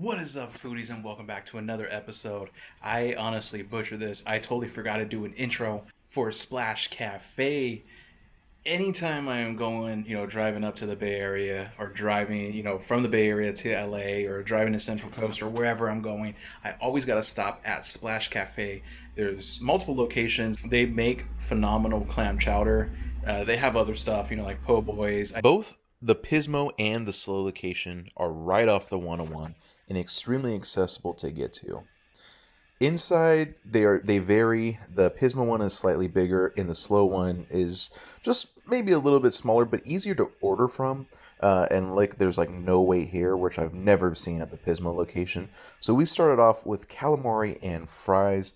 What is up, foodies, and welcome back to another episode. I honestly butchered this. I totally forgot to do an intro for Splash Cafe. Anytime I am going, driving up to the Bay Area or driving, from the Bay Area to LA or driving to Central Coast or wherever I'm going, I always got to stop at Splash Cafe. There's multiple locations. They make phenomenal clam chowder. They have other stuff, like po' boys. Both the Pismo and the Slow location are right off the 101 and extremely accessible to get to. Inside, they vary. The Pismo one is slightly bigger, and the Slow one is just maybe a little bit smaller, but easier to order from. And there's no wait here, which I've never seen at the Pismo location. So we started off with calamari and fries,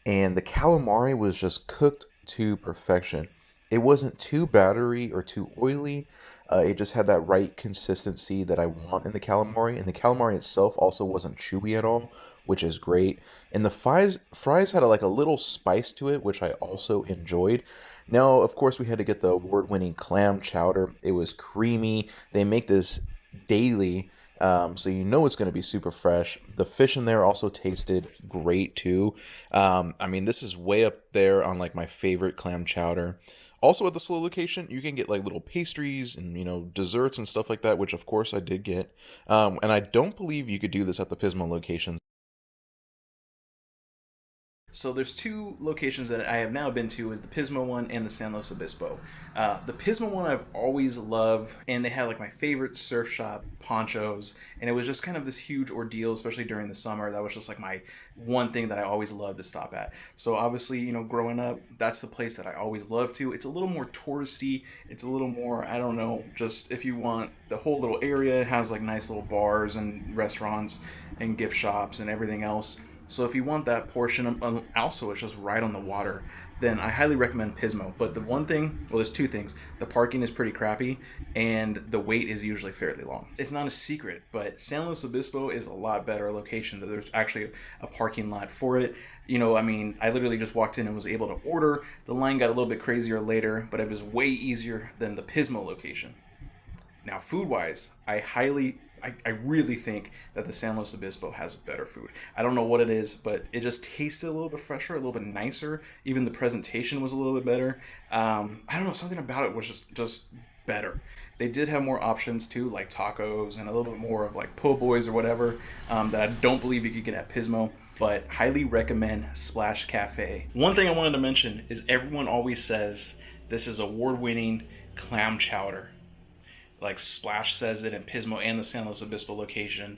and the calamari was just cooked to perfection. It wasn't too battery or too oily. It just had that right consistency that I want in the calamari. And the calamari itself also wasn't chewy at all, which is great. And the fries had a little spice to it, which I also enjoyed. Now, of course, we had to get the award-winning clam chowder. It was creamy. They make this daily, so you know it's going to be super fresh. The fish in there also tasted great too. This is way up there on my favorite clam chowder. Also at the Slow location, you can get little pastries and desserts and stuff like that, which of course I did get. And I don't believe you could do this at the Pismo location. So there's two locations that I have now been to, is the Pismo one and the San Luis Obispo. The Pismo one I've always loved, and they had my favorite surf shop ponchos, and it was just kind of this huge ordeal, especially during the summer. That was just my one thing that I always loved to stop at. So obviously, growing up, that's the place that I always loved to. It's a little more touristy. It's a little more, I don't know, just if you want the whole little area, it has nice little bars and restaurants and gift shops and everything else. So if you want that portion, also it's just right on the water, then I highly recommend Pismo. But the one thing, well, there's two things. The parking is pretty crappy, and the wait is usually fairly long. It's not a secret, but San Luis Obispo is a lot better location. There's actually a parking lot for it. I literally just walked in and was able to order. The line got a little bit crazier later, but it was way easier than the Pismo location. Now, food-wise, I really think that the San Luis Obispo has better food. I don't know what it is, but it just tasted a little bit fresher, a little bit nicer. Even the presentation was a little bit better. I don't know, something about it was just better. They did have more options too, like tacos and a little bit more of po' boys or whatever, that I don't believe you could get at Pismo. But highly recommend Splash Cafe. One thing I wanted to mention is everyone always says this is award-winning clam chowder. Splash says it in Pismo and the San Luis Obispo location.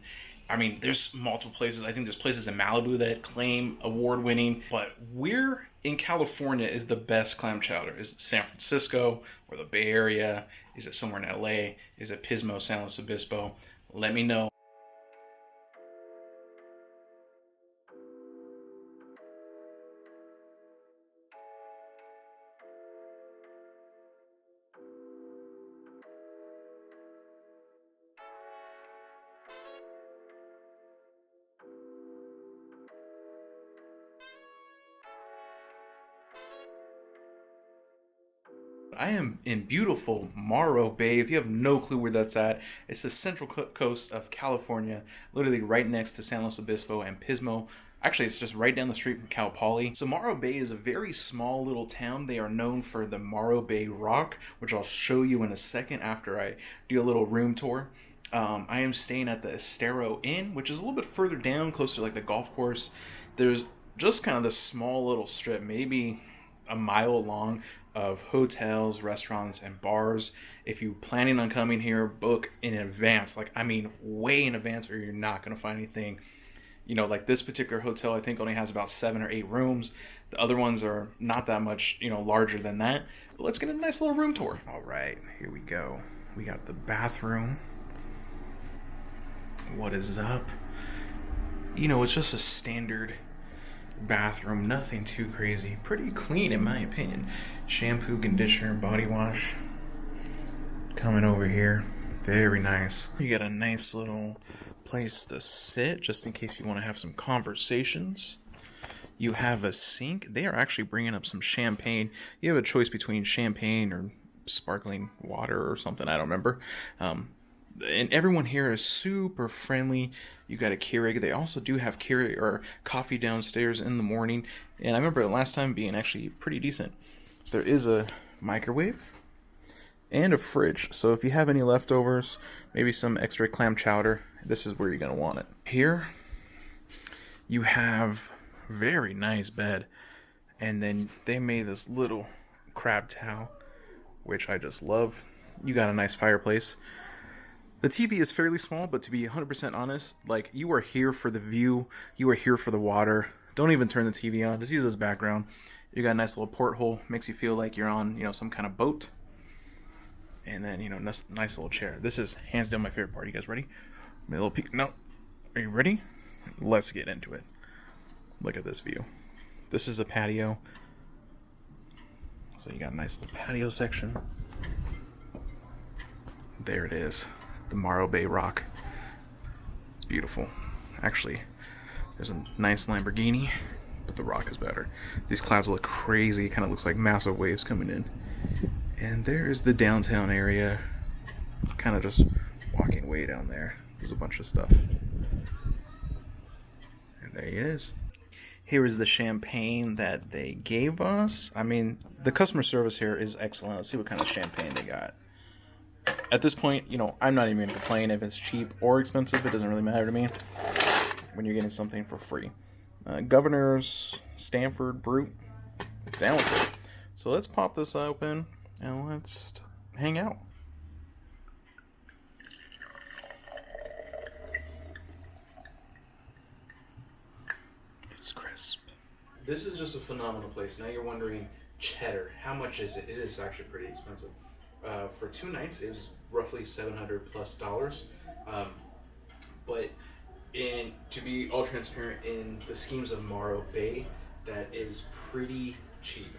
There's multiple places. I think there's places in Malibu that claim award-winning. But where in California is the best clam chowder? Is it San Francisco or the Bay Area? Is it somewhere in LA? Is it Pismo, San Luis Obispo? Let me know. I am in beautiful Morro Bay. If you have no clue where that's at, it's the central coast of California, literally right next to San Luis Obispo and Pismo. Actually, it's just right down the street from Cal Poly. So Morro Bay is a very small little town. They are known for the Morro Bay Rock, which I'll show you in a second after I do a little room tour. I am staying at the Estero Inn, which is a little bit further down, closer to the golf course. There's just kind of this small little strip, maybe a mile long, of hotels, restaurants, and bars. If you're planning on coming here, book in advance. Way in advance, or you're not going to find anything. This particular hotel, I think only has about 7 or 8 rooms. The other ones are not that much, larger than that. But let's get a nice little room tour. All right, here we go. We got the bathroom. What is up? It's just a standard bathroom, nothing too crazy. Pretty clean in my opinion. Shampoo, conditioner, body wash. Coming over here. Very nice. You got a nice little place to sit just in case you want to have some conversations. You have a sink. They are actually bringing up some champagne. You have a choice between champagne or sparkling water or something. I don't remember. And everyone here is super friendly. You got a Keurig. They also do have Keurig or coffee downstairs in the morning. And I remember the last time being actually pretty decent. There is a microwave and a fridge. So if you have any leftovers, maybe some extra clam chowder, this is where you're going to want it. Here, you have a very nice bed. And then they made this little crab towel, which I just love. You got a nice fireplace. The TV is fairly small, but to be 100% honest, like, you are here for the view, you are here for the water. Don't even turn the TV on, just use this background. You got a nice little porthole, makes you feel like you're on, some kind of boat. And then, nice little chair. This is hands down my favorite part. You guys ready? A little peek. No. Are you ready? Let's get into it. Look at this view. This is a patio. So you got a nice little patio section. There it is. The Morro Bay rock. It's beautiful. Actually, there's a nice Lamborghini, but the rock is better. These clouds look crazy. It kind of looks like massive waves coming in. And there's the downtown area. Kind of just walking way down there. There's a bunch of stuff. And there he is. Here is the champagne that they gave us. I mean, the customer service here is excellent. Let's see what kind of champagne they got. At this point, I'm not even going to complain if it's cheap or expensive. It doesn't really matter to me when you're getting something for free. Governor's Stanford Brute. Down with it. So let's pop this open and let's hang out. It's crisp. This is just a phenomenal place. Now you're wondering, cheddar, how much is it? It is actually pretty expensive. For 2 nights, it was roughly $700+. But to be all transparent, in the schemes of Morro Bay, that is pretty cheap.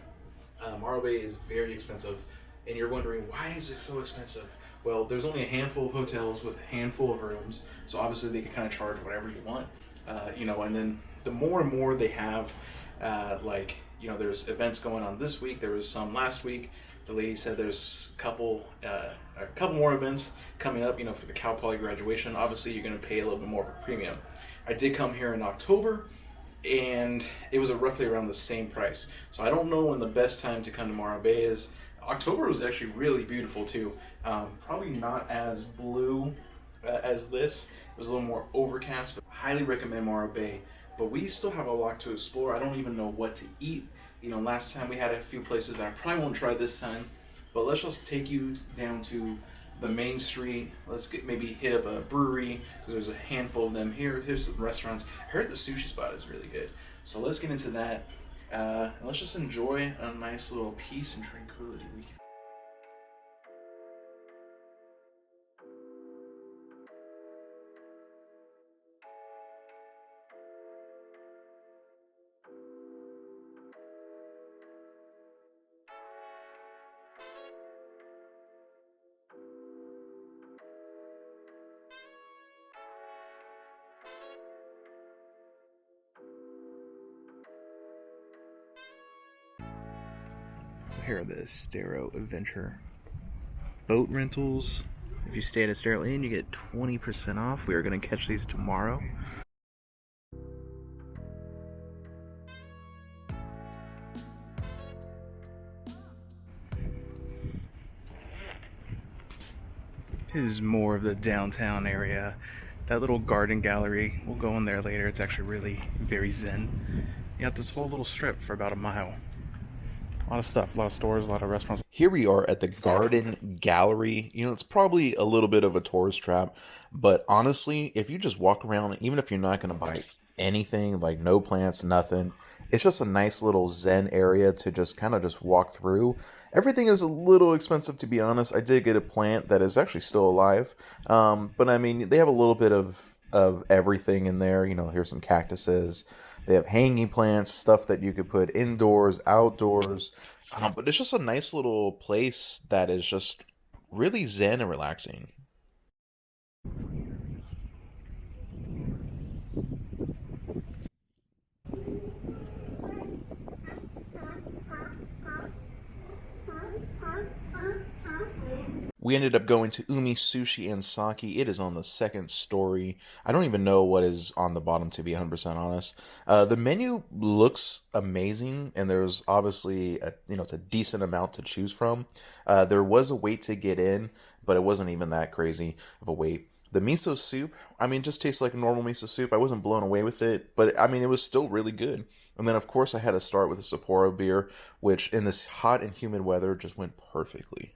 Morro Bay is very expensive, and you're wondering, why is it so expensive? Well, there's only a handful of hotels with a handful of rooms, so obviously they can kind of charge whatever you want. And then the more and more they have, there's events going on this week. There was some last week. The lady said there's a couple more events coming up, for the Cal Poly graduation. Obviously, you're going to pay a little bit more of a premium. I did come here in October, and it was roughly around the same price. So I don't know when the best time to come to Morro Bay is. October was actually really beautiful too. Probably not as blue as this. It was a little more overcast, but I highly recommend Morro Bay. But we still have a lot to explore. I don't even know what to eat. Last time we had a few places that I probably won't try this time, but let's just take you down to the main street. Let's maybe hit up a brewery, because there's a handful of them here. Here's some restaurants. I heard the sushi spot is really good. So let's get into that. And let's just enjoy a nice little peace and tranquility weekend. So here are the Estero Adventure boat rentals. If you stay at Estero Inn, you get 20% off. We are going to catch these tomorrow. This is more of the downtown area. That little garden gallery, we'll go in there later. It's actually really very zen. You got this whole little strip for about a mile. A lot of stuff, a lot of stores, a lot of restaurants. Here we are at the Garden Gallery. It's probably a little bit of a tourist trap, but honestly, if you just walk around, even if you're not going to buy anything, like no plants, nothing, it's just a nice little zen area to just kind of just walk through. Everything is a little expensive, to be honest. I did get a plant that is actually still alive, but I mean, they have a little bit of everything in there. Here's some cactuses. They have hanging plants, stuff that you could put indoors, outdoors. But it's just a nice little place that is just really zen and relaxing. We ended up going to Umi Sushi and Sake. It is on the second story. I don't even know what is on the bottom, to be 100% honest. The menu looks amazing, and there's obviously it's a decent amount to choose from. There was a wait to get in, but it wasn't even that crazy of a wait. The miso soup, I mean, just tastes like a normal miso soup. I wasn't blown away with it, but I mean, it was still really good. And then, of course, I had to start with a Sapporo beer, which in this hot and humid weather just went perfectly.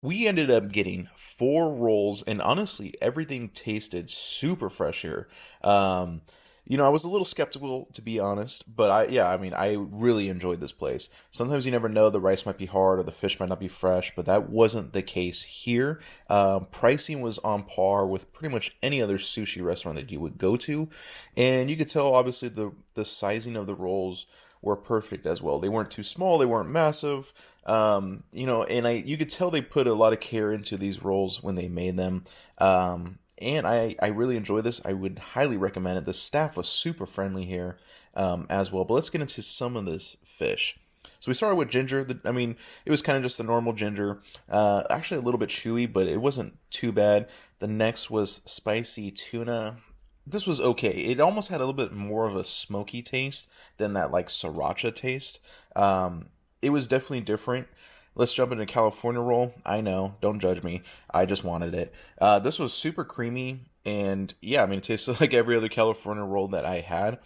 We ended up getting four rolls, and honestly, everything tasted super fresh here. I was a little skeptical to be honest, but I really enjoyed this place. Sometimes you never know, the rice might be hard or the fish might not be fresh, but that wasn't the case here. Pricing was on par with pretty much any other sushi restaurant that you would go to, and you could tell obviously the sizing of the rolls were perfect as well. They weren't too small, they weren't massive. You could tell they put a lot of care into these rolls when they made them. And I really enjoy this. I would highly recommend it. The staff was super friendly here as well. But let's get into some of this fish. So we started with ginger. It was kind of just the normal ginger. Actually a little bit chewy, but it wasn't too bad. The next was spicy tuna. This was okay. It almost had a little bit more of a smoky taste than that like sriracha taste. It was definitely different. Let's jump into California roll. I know, don't judge me. I just wanted it. This was super creamy, and yeah, it tasted like every other California roll that I had.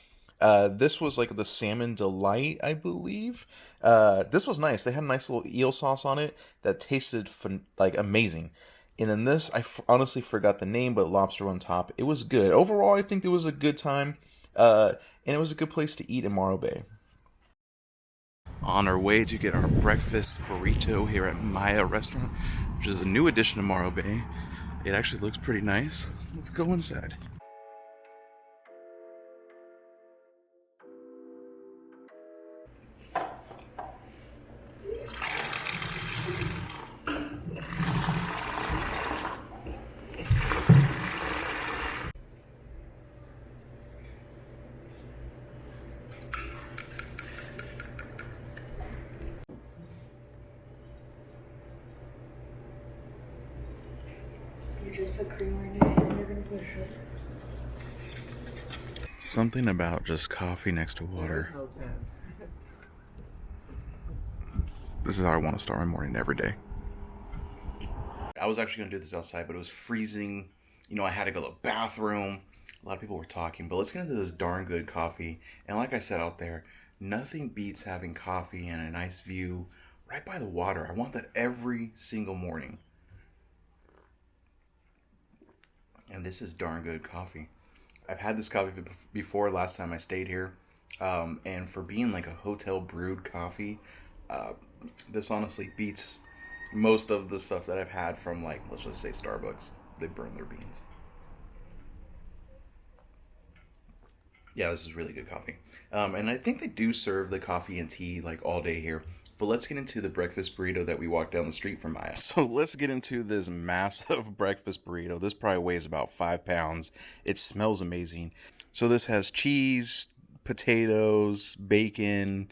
This was like the salmon delight, I believe. This was nice. They had a nice little eel sauce on it that tasted like amazing. And then this, honestly forgot the name, but lobster on top. It was good. Overall, I think it was a good time, and it was a good place to eat in Morro Bay. On our way to get our breakfast burrito here at Maya Restaurant, which is a new addition to Morro Bay. It actually looks pretty nice. Let's go inside. You just put creamer in it and you're gonna put sugar. Something about just coffee next to water. This is how I want to start my morning every day. I was actually going to do this outside, but it was freezing. I had to go to the bathroom. A lot of people were talking, but let's get into this darn good coffee. And like I said out there, nothing beats having coffee and a nice view right by the water. I want that every single morning. And this is darn good coffee. I've had this coffee before last time I stayed here. And for being like a hotel brewed coffee, this honestly beats most of the stuff that I've had from, like, let's just say Starbucks. They burn their beans. Yeah, this is really good coffee. And I think they do serve the coffee and tea like all day here. But let's get into the breakfast burrito that we walked down the street from Maya. So let's get into this massive breakfast burrito. This probably weighs about 5 pounds. It smells amazing. So this has cheese, potatoes, bacon,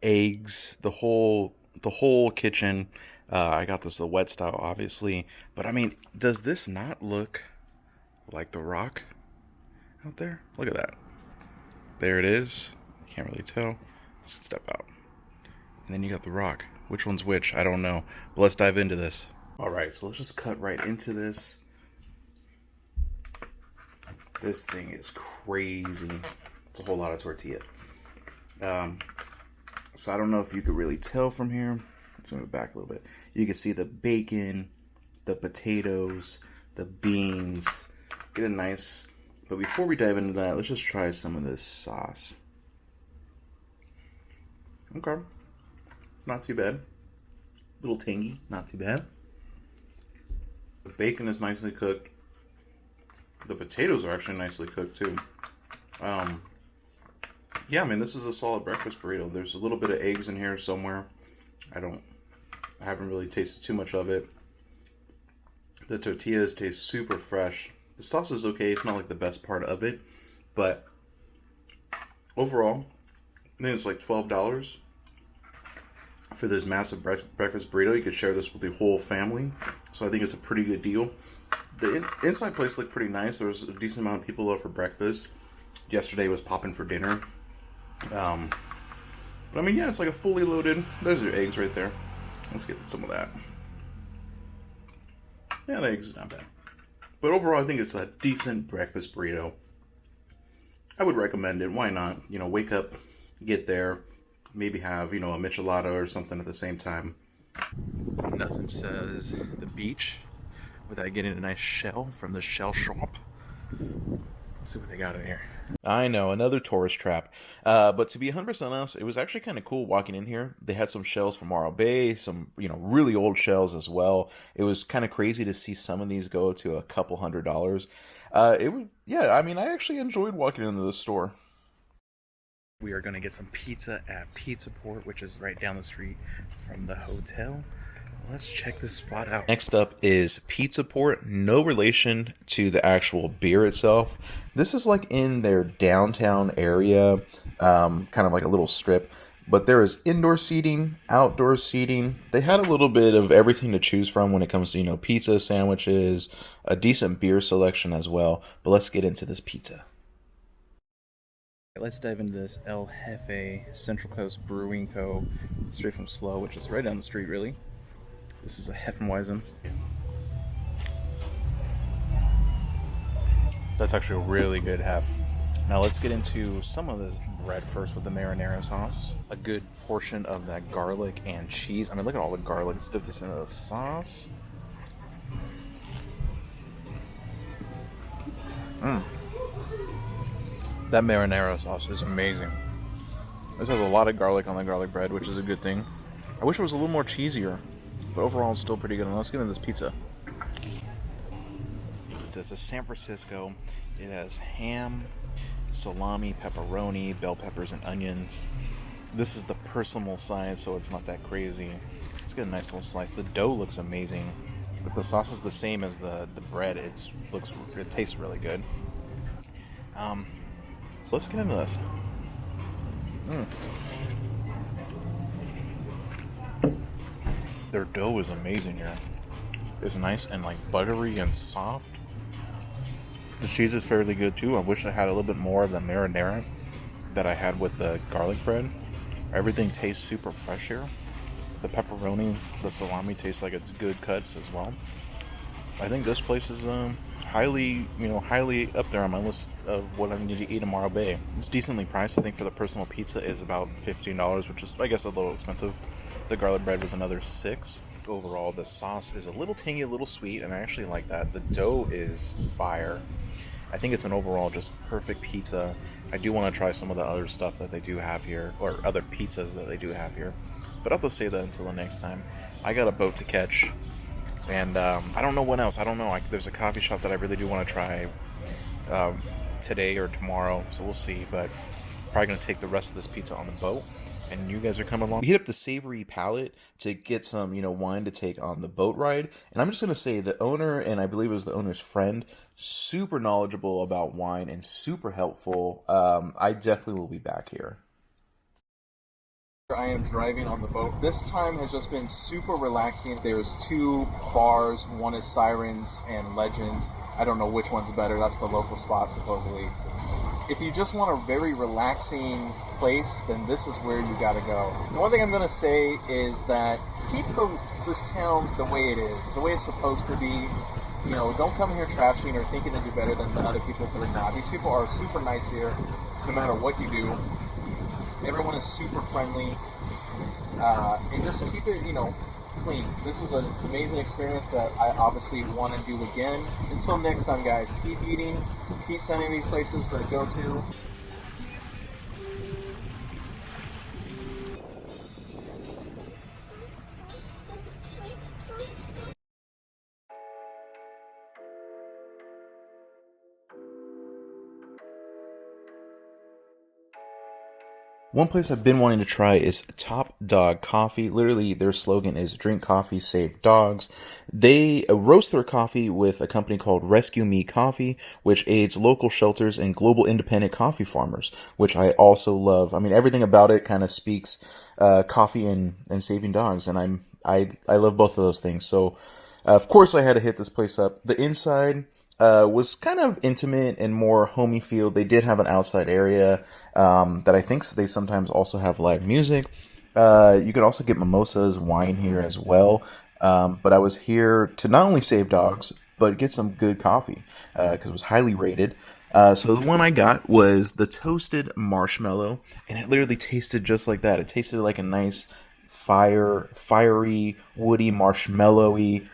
eggs, the whole kitchen. I got this the wet style, obviously. But does this not look like the Rock out there? Look at that. There it is. Can't really tell. Let's step out. And then you got the Rock. Which one's which? I don't know. But let's dive into this. Alright, so let's just cut right into this. This thing is crazy. It's a whole lot of tortilla. So I don't know if you could really tell from here. Let's move it back a little bit. You can see the bacon, the potatoes, the beans. Get a nice... But before we dive into that, let's just try some of this sauce. Okay. It's not too bad. A little tangy, not too bad. The bacon is nicely cooked. The potatoes are actually nicely cooked too. This is a solid breakfast burrito. There's a little bit of eggs in here somewhere. I haven't really tasted too much of it. The tortillas taste super fresh. The sauce is okay. It's not like the best part of it, but overall, I think it's like $12 for this massive breakfast burrito. You could share this with the whole family. so I think it's a pretty good deal. The inside place looked pretty nice. There was a decent amount of people out for breakfast. Yesterday was popping for dinner. But I mean, yeah, it's like a fully loaded. There's your eggs right there. Let's get some of that. Yeah, the eggs is not bad. But overall, I think it's a decent breakfast burrito. I would recommend it. Why not? You know, wake up, get there, maybe have, you know, a michelada or something at the same time. Nothing says the beach without getting a nice shell from the shell shop. Let's see what they got in here. I know, another tourist trap. But to be 100% honest, it was actually kind of cool walking in here. They had some shells from Morro Bay, some, you know, really old shells as well. It was kind of crazy to see some of these go to a couple $100s. It was, yeah, I mean, I actually enjoyed walking into the store. We are going to get some pizza at Pizza Port, which is right down the street from the hotel. Let's check this spot out. Next up is Pizza Port. No relation to the actual beer itself. This is like in their downtown area, kind of like a little strip. But there is indoor seating, outdoor seating. They had a little bit of everything to choose from when it comes to, you know, pizza, sandwiches, a decent beer selection as well. But let's get into this pizza. Let's dive into this El Jefe Central Coast Brewing Co. straight from Slow, which is right down the street, really. This is a Hefeweizen. That's actually a really good hef. Now let's get into some of this bread first with the marinara sauce. A good portion of that garlic and cheese. I mean, look at all the garlic. Let's dip this into the sauce. That marinara sauce is amazing. This has a lot of garlic on the garlic bread, which is a good thing. I wish it was a little more cheesier, but overall it's still pretty good. And let's get into this pizza. It's a San Francisco. It has ham, salami, pepperoni, bell peppers, and onions. This is the personal size, so it's not that crazy. Let's get a nice little slice. The dough looks amazing, but the sauce is the same as the bread. It tastes really good. Let's get into this. Their dough is amazing here. It's nice and like buttery and soft. The cheese is fairly good too. I wish I had a little bit more of the marinara that I had with the garlic bread. Everything tastes super fresh here. The pepperoni, the salami tastes like it's good cuts as well. I think this place is highly up there on my list of what I need to eat in Morro Bay. It's decently priced. I think for the personal pizza is about $15, which is, I guess, a little expensive. The garlic bread was another $6. Overall, the sauce is a little tangy, a little sweet, and I actually like that. The dough is fire. I think it's an overall just perfect pizza. I do want to try some of the other stuff that they do have here, or other pizzas that they do have here. But I'll have to save that until the next time. I got a boat to catch. And I don't know what else. I don't know. There's a coffee shop that I really do want to try today or tomorrow. So we'll see. But probably going to take the rest of this pizza on the boat. And you guys are coming along. We hit up the Savory Palette to get some, wine to take on the boat ride. And I'm just going to say the owner, and I believe it was the owner's friend, super knowledgeable about wine and super helpful. I definitely will be back here. I am driving on the boat. This time has just been super relaxing. There's 2 bars. One is Sirens and Legends. I don't know which one's better. That's the local spot, supposedly. If you just want a very relaxing place, then this is where you gotta go. The one thing I'm gonna say is that keep this town the way it is, the way it's supposed to be. Don't come here trashing or thinking to do better than the other people who are not. These people are super nice here, no matter what you do. Everyone is super friendly, and just keep it, clean. This was an amazing experience that I obviously want to do again. Until next time, guys, keep eating, keep sending these places to go to. One place I've been wanting to try is Top Dog Coffee. Literally, their slogan is drink coffee, save dogs. They roast their coffee with a company called Rescue Me Coffee, which aids local shelters and global independent coffee farmers, which I also love. I mean, everything about it kind of speaks coffee and saving dogs, and I love both of those things. So Of course, I had to hit this place up. The inside was kind of intimate and more homey feel. They did have an outside area that I think they sometimes also have live music. You could also get mimosas, wine here as well. But I was here to not only save dogs, but get some good coffee because it was highly rated. So the one I got was the toasted marshmallow, and it literally tasted just like that. It tasted like a nice fiery, woody, marshmallowy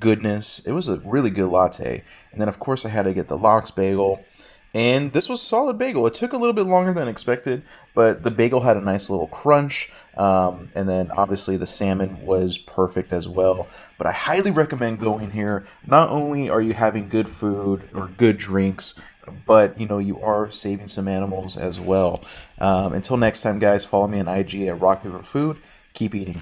goodness. It was a really good latte. And then, of course, I had to get the lox bagel. And this was a solid bagel. It took a little bit longer than expected, but the bagel had a nice little crunch. And then, obviously, the salmon was perfect as well. But I highly recommend going here. Not only are you having good food or good drinks, but, you are saving some animals as well. Until next time, guys, follow me on IG at RockPaperFood. Keep eating.